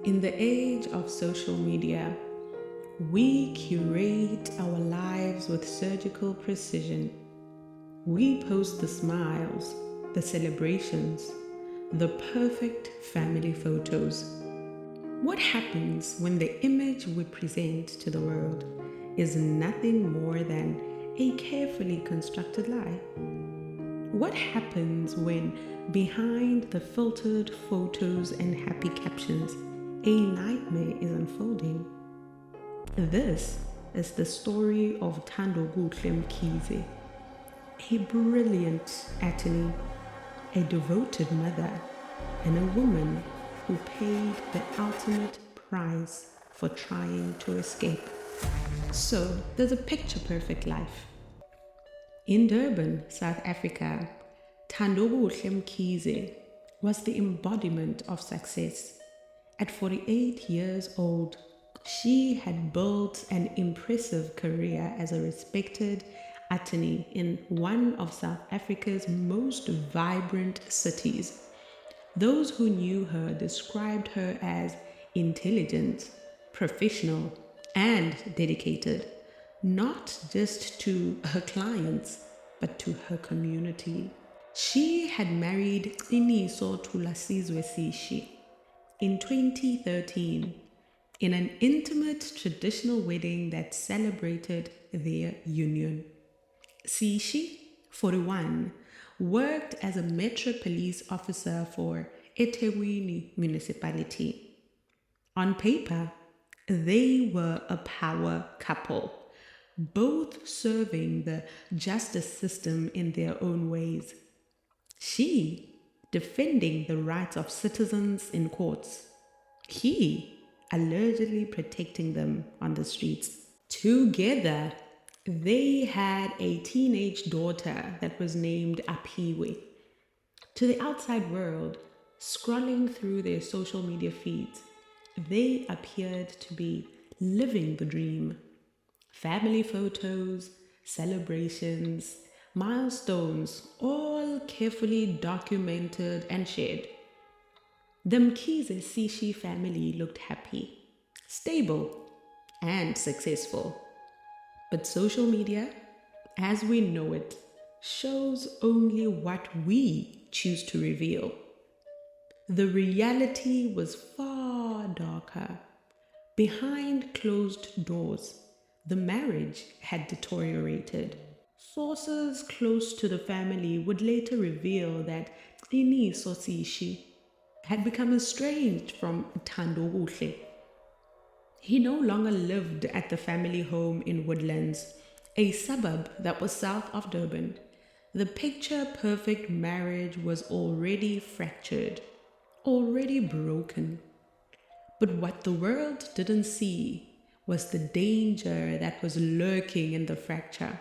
In the age of social media, we curate our lives with surgical precision. We post the smiles, the celebrations, the perfect family photos. What happens when the image we present to the world is nothing more than a carefully constructed lie? What happens when behind the filtered photos and happy captions, a nightmare is unfolding? This is the story of Thandokuhle Mkhize, a brilliant attorney, a devoted mother, and a woman who paid the ultimate price for trying to escape. So there's a picture-perfect life. In Durban, South Africa, Thandokuhle Mkhize was the embodiment of success. At 48 years old, she had built an impressive career as a respected attorney in one of South Africa's most vibrant cities. Those who knew her described her as intelligent, professional, and dedicated, not just to her clients, but to her community. She had married Qiniso Thulasizwe Sishi in 2013 in an intimate traditional wedding that celebrated their union. Sishi, 41, worked as a Metro Police officer for eThekwini municipality. On paper, they were a power couple, both serving the justice system in their own ways. She defending the rights of citizens in courts. He allegedly protecting them on the streets. Together, they had a teenage daughter that was named Aphiwe. To the outside world, scrolling through their social media feeds, they appeared to be living the dream. Family photos, celebrations, milestones, all carefully documented and shared. The Mkhize Sishi family looked happy, stable, and successful. But social media, as we know it, shows only what we choose to reveal. The reality was far darker. Behind closed doors, the marriage had deteriorated. Sources close to the family would later reveal that Qiniso Sishi had become estranged from Thandokuhle. He no longer lived at the family home in Woodlands, a suburb that was south of Durban. The picture-perfect marriage was already fractured, already broken. But what the world didn't see was the danger that was lurking in the fracture.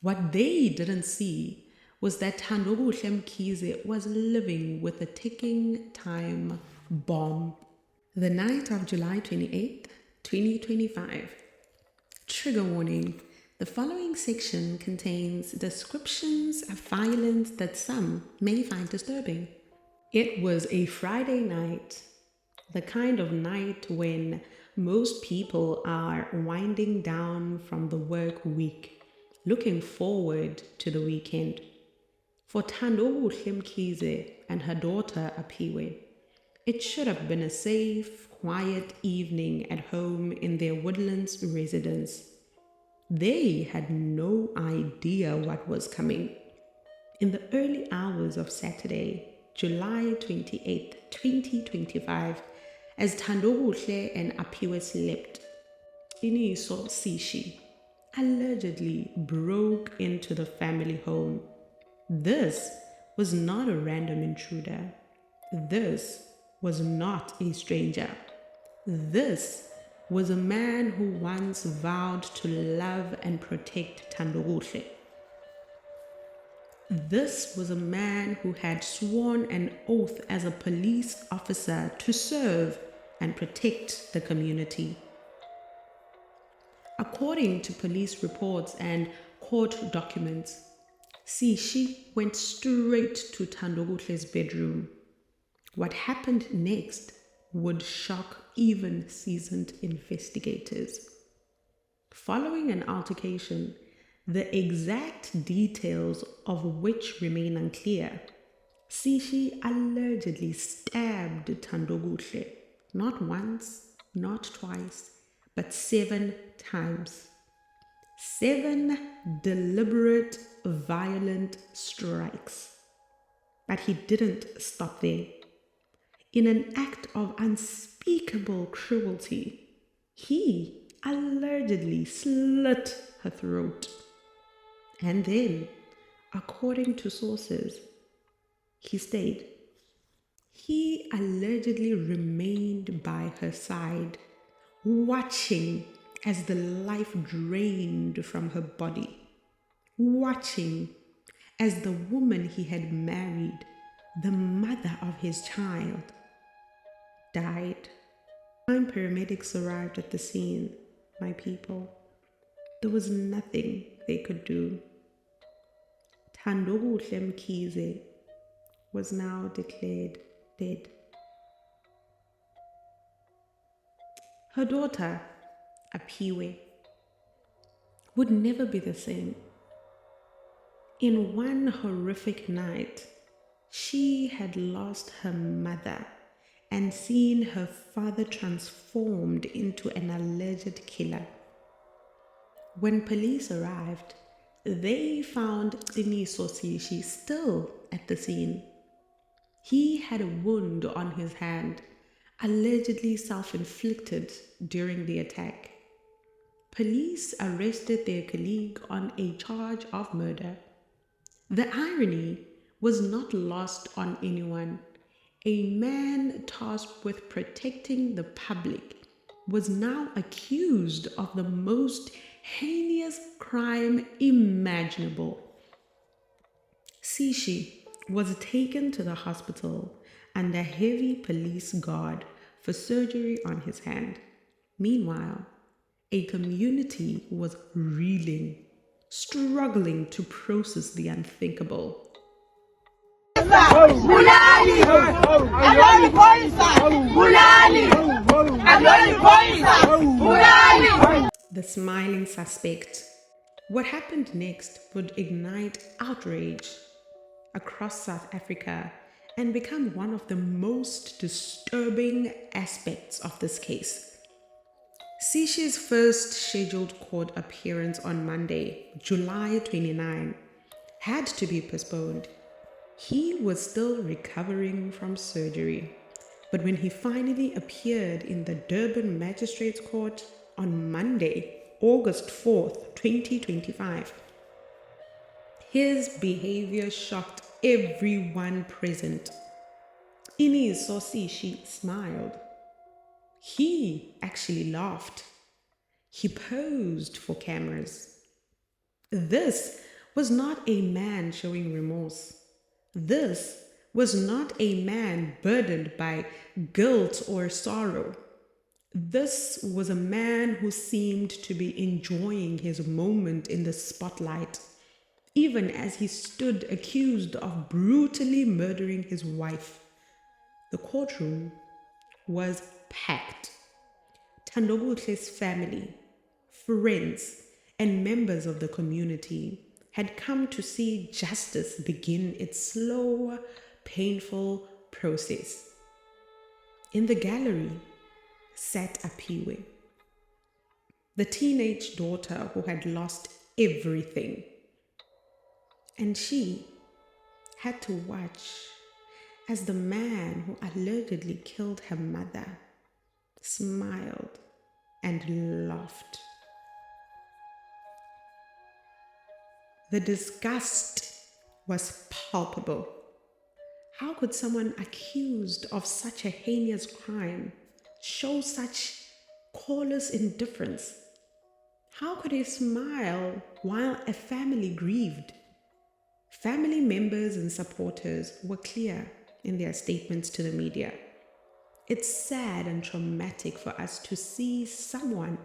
What they didn't see was that Thandokuhle Mkhize was living with a ticking time bomb. The night of July 28, 2025. Trigger warning. The following section contains descriptions of violence that some may find disturbing. It was a Friday night, the kind of night when most people are winding down from the work week, looking forward to the weekend. For Thandokuhle Mkhize and her daughter Aphiwe, it should have been a safe, quiet evening at home in their Woodlands residence. They had no idea what was coming. In the early hours of Saturday, July 28, 2025, as Thandokuhle and Aphiwe slept, Qiniso Sishi allegedly broke into the family home. This was not a random intruder. This was not a stranger. This was a man who once vowed to love and protect Thandokuhle. This was a man who had sworn an oath as a police officer to serve and protect the community. According to police reports and court documents, Sishi went straight to Thandokuhle's bedroom. What happened next would shock even seasoned investigators. Following an altercation, the exact details of which remain unclear, Sishi allegedly stabbed Thandokuhle not once, not twice, but 7 times. 7 deliberate, violent strikes. But he didn't stop there. In an act of unspeakable cruelty, he allegedly slit her throat. And then, according to sources, he stayed. He allegedly remained by her side, watching as the life drained from her body, watching as the woman he had married, the mother of his child, died. When paramedics arrived at the scene, my people, there was nothing they could do. Thandokuhle Mkhize was now declared dead. Her daughter, Apiwe, would never be the same. In one horrific night, she had lost her mother and seen her father transformed into an alleged killer. When police arrived, they found Qiniso Sishi still at the scene. He had a wound on his hand, allegedly self-inflicted during the attack. Police arrested their colleague on a charge of murder. The irony was not lost on anyone. A man tasked with protecting the public was now accused of the most heinous crime imaginable. Sishi was taken to the hospital under heavy police guard for surgery on his hand. Meanwhile, a community was reeling, struggling to process the unthinkable. The smiling suspect. What happened next would ignite outrage across South Africa and become one of the most disturbing aspects of this case. Sishi's first scheduled court appearance on Monday, July 29, had to be postponed. He was still recovering from surgery, but when he finally appeared in the Durban Magistrates Court on Monday, August 4th, 2025, his behavior shocked everyone present. Qiniso Sishi smiled. He actually laughed. He posed for cameras. This was not a man showing remorse. This was not a man burdened by guilt or sorrow. This was a man who seemed to be enjoying his moment in the spotlight, even as he stood accused of brutally murdering his wife. The courtroom was packed. Thandokuhle's family, friends, and members of the community had come to see justice begin its slow, painful process. In the gallery sat Apiwe, the teenage daughter who had lost everything. And she had to watch as the man who allegedly killed her mother smiled and laughed. The disgust was palpable. How could someone accused of such a heinous crime show such callous indifference? How could he smile while a family grieved? Family members and supporters were clear in their statements to the media. It's sad and traumatic for us to see someone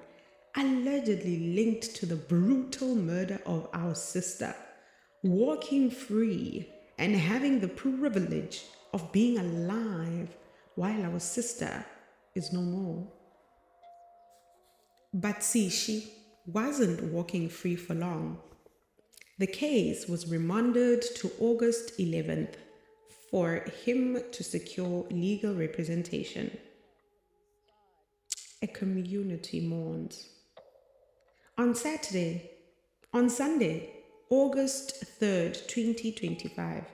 allegedly linked to the brutal murder of our sister walking free and having the privilege of being alive while our sister is no more. But Sishi wasn't walking free for long. The case was remanded to August 11th for him to secure legal representation. A community mourns. On Sunday, August 3rd, 2025,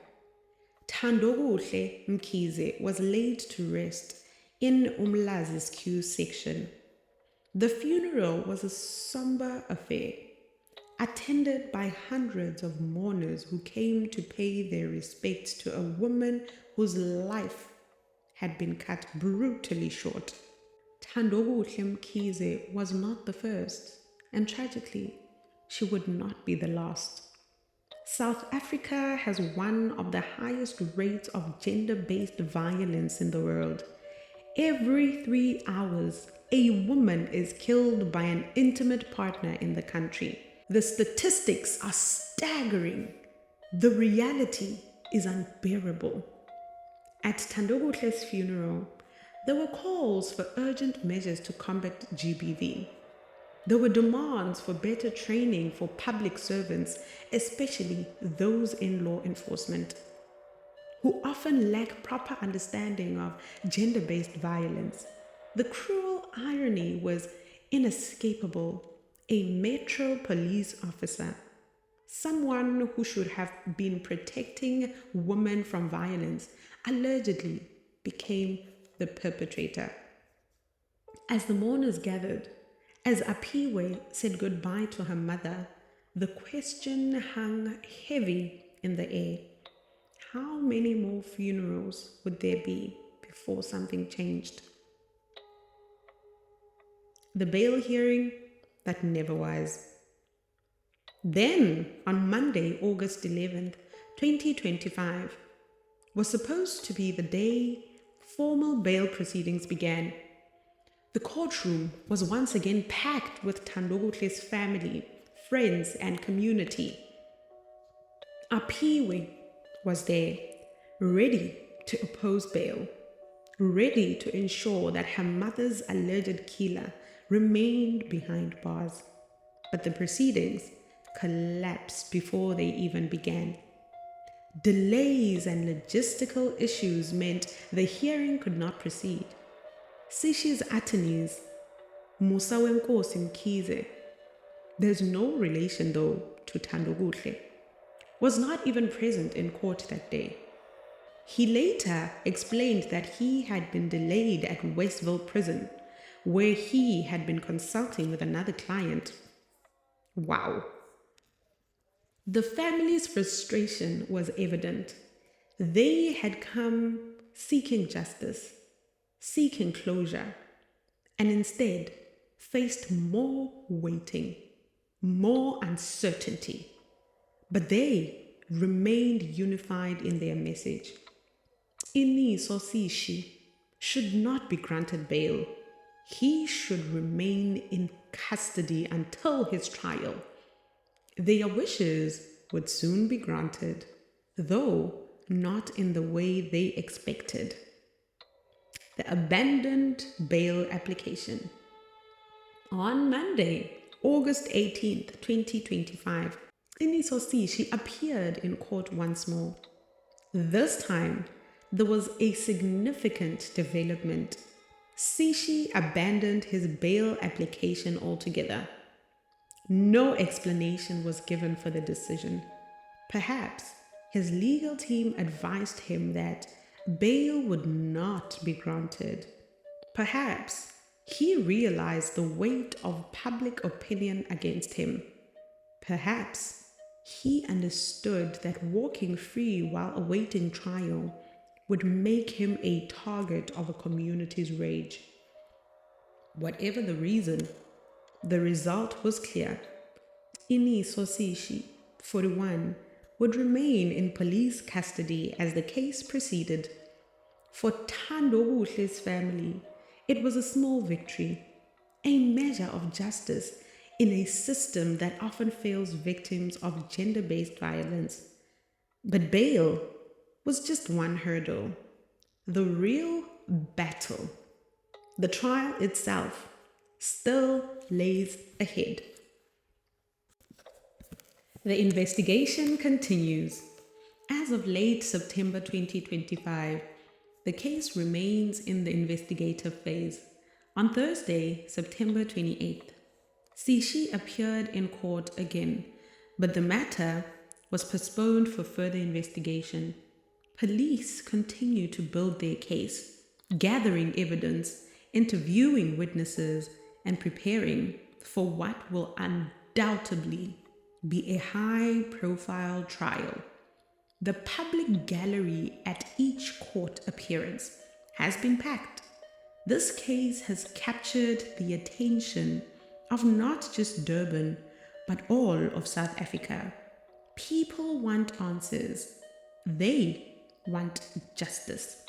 Thandokuhle Mkhize was laid to rest in Umlazi's Q section. The funeral was a somber affair, attended by hundreds of mourners who came to pay their respects to a woman whose life had been cut brutally short. Thandokuhle Mkhize was not the first, and tragically, she would not be the last. South Africa has one of the highest rates of gender-based violence in the world. Every 3 hours, a woman is killed by an intimate partner in the country. The statistics are staggering. The reality is unbearable. At Thandokukle's funeral, there were calls for urgent measures to combat GBV. There were demands for better training for public servants, especially those in law enforcement, who often lack proper understanding of gender-based violence. The cruel irony was inescapable. A Metro police officer, someone who should have been protecting women from violence, allegedly became the perpetrator. As the mourners gathered, as Apiwe said goodbye to her mother, the question hung heavy in the air. How many more funerals would there be before something changed? The bail hearing that never was. Then, on Monday, August 11th, 2025, was supposed to be the day formal bail proceedings began. The courtroom was once again packed with Thandokukle's family, friends, and community. Apiwe was there, ready to oppose bail, ready to ensure that her mother's alleged killer remained behind bars. But the proceedings collapsed before they even began. Delays and logistical issues meant the hearing could not proceed. Sishi's attorneys, Thandokuhle Mkhize, there's no relation though to Thandokuhle, was not even present in court that day. He later explained that he had been delayed at Westville Prison, where he had been consulting with another client. Wow. The family's frustration was evident. They had come seeking justice, seeking closure, and instead faced more waiting, more uncertainty. But they remained unified in their message. Sishi should not be granted bail. He should remain in custody until his trial. Their wishes would soon be granted, though not in the way they expected. The abandoned bail application. On Monday, August 18th, 2025, Sishi appeared in court once more. This time, there was a significant development. Sishi abandoned his bail application altogether. No explanation was given for the decision. Perhaps his legal team advised him that bail would not be granted. Perhaps he realized the weight of public opinion against him. Perhaps he understood that walking free while awaiting trial would make him a target of a community's rage. Whatever the reason, the result was clear. Sishi, 41, would remain in police custody as the case proceeded. For Thandokukle's family, it was a small victory, a measure of justice in a system that often fails victims of gender-based violence. But bail was just one hurdle. The real battle The trial itself still lays ahead. The investigation continues. As of late September 2025, the case remains in the investigative phase. On Thursday, September 28th, Sishi appeared in court again, but the matter was postponed for further investigation. Police continue to build their case, gathering evidence, interviewing witnesses, and preparing for what will undoubtedly be a high-profile trial. The public gallery at each court appearance has been packed. This case has captured the attention of not just Durban, but all of South Africa. People want answers. They want justice.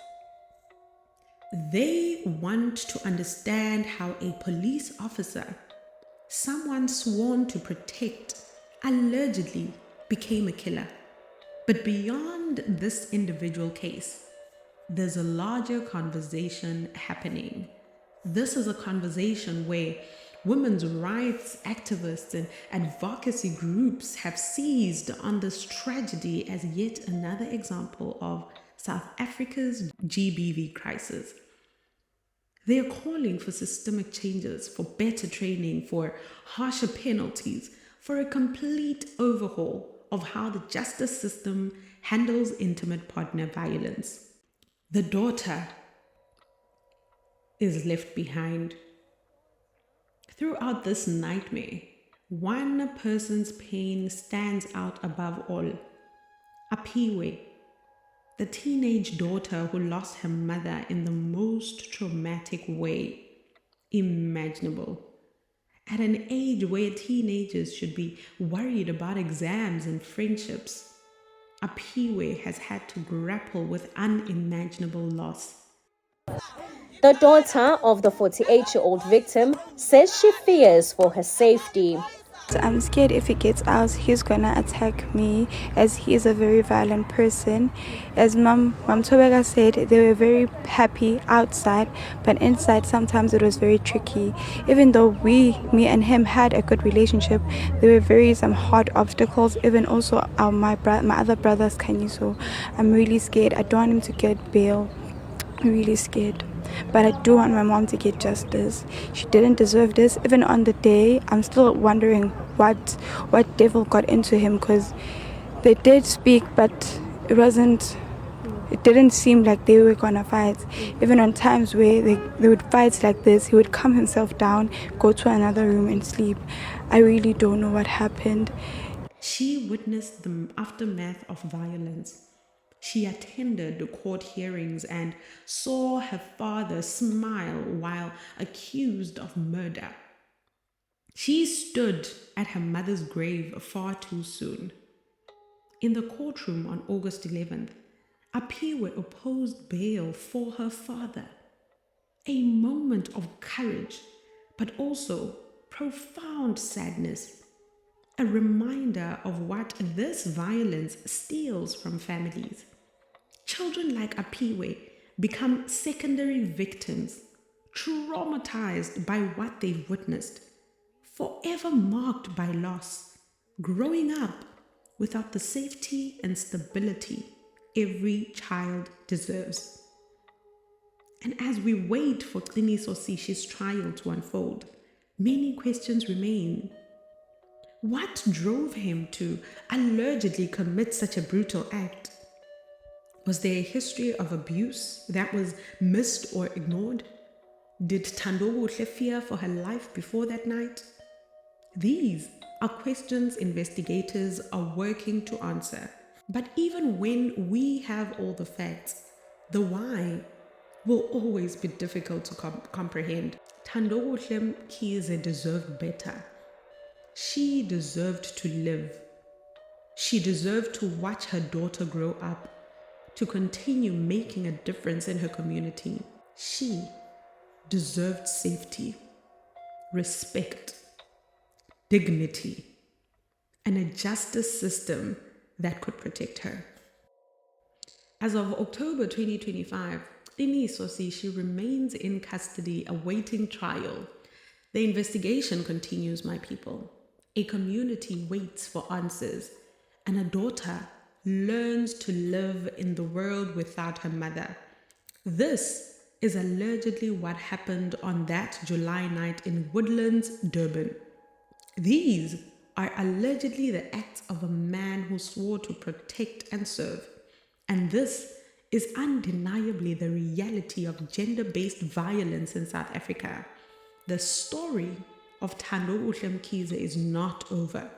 They want to understand how a police officer, someone sworn to protect, allegedly became a killer. But beyond this individual case, there's a larger conversation happening. This is a conversation where women's rights activists and advocacy groups have seized on this tragedy as yet another example of South Africa's GBV crisis. They are calling for systemic changes, for better training, for harsher penalties, for a complete overhaul of how the justice system handles intimate partner violence. The daughter is left behind. Throughout this nightmare, one person's pain stands out above all. Apiwe, the teenage daughter who lost her mother in the most traumatic way imaginable. At an age where teenagers should be worried about exams and friendships, Apiwe has had to grapple with unimaginable loss. The daughter of the 48-year-old victim says she fears for her safety. I'm scared if he gets out, he's gonna attack me, as he is a very violent person. As Mom Tobeka said, they were very happy outside, but inside sometimes it was very tricky. Even though me and him had a good relationship, there were some hard obstacles. Even also my other brothers, so I'm really scared. I don't want him to get bail. I'm really scared. But I do want my mom to get justice. She didn't deserve this. Even on the day, I'm still wondering what devil got into him, because they did speak, but it didn't seem like they were gonna fight. Even on times where they would fight like this, he would calm himself down, go to another room and sleep. I really don't know what happened. She witnessed the aftermath of violence. She attended the court hearings and saw her father smile while accused of murder. She stood at her mother's grave far too soon. In the courtroom on August 11th, Apiwe opposed bail for her father. A moment of courage, but also profound sadness. A reminder of what this violence steals from families. Children like Apiwe become secondary victims, traumatized by what they've witnessed, forever marked by loss, growing up without the safety and stability every child deserves. And as we wait for Qiniso Sishi's trial to unfold, many questions remain. What drove him to allegedly commit such a brutal act? Was there a history of abuse that was missed or ignored? Did Thandokuhle fear for her life before that night? These are questions investigators are working to answer. But even when we have all the facts, the why will always be difficult to comprehend. Thandokuhle Mkhize deserved better. She deserved to live. She deserved to watch her daughter grow up, to continue making a difference in her community. She deserved safety, respect, dignity, and a justice system that could protect her. As of October 2025, Tinisosi, she remains in custody awaiting trial. The investigation continues, my people. A community waits for answers, and a daughter learns to live in the world without her mother. This is allegedly what happened on that July night in Woodlands, Durban. These are allegedly the acts of a man who swore to protect and serve. And this is undeniably the reality of gender-based violence in South Africa. The story of Thandokuhle Mkhize is not over.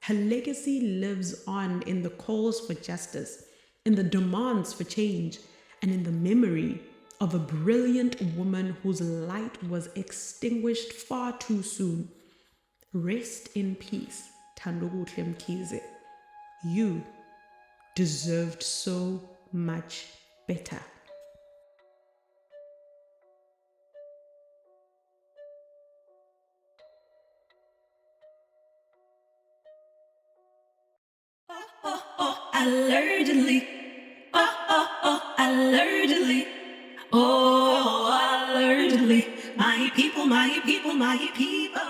Her legacy lives on in the calls for justice, in the demands for change, and in the memory of a brilliant woman whose light was extinguished far too soon. Rest in peace, Thandokuhle Mkhize. You deserved so much better. Allegedly, allegedly, allegedly, my people, my people, my people.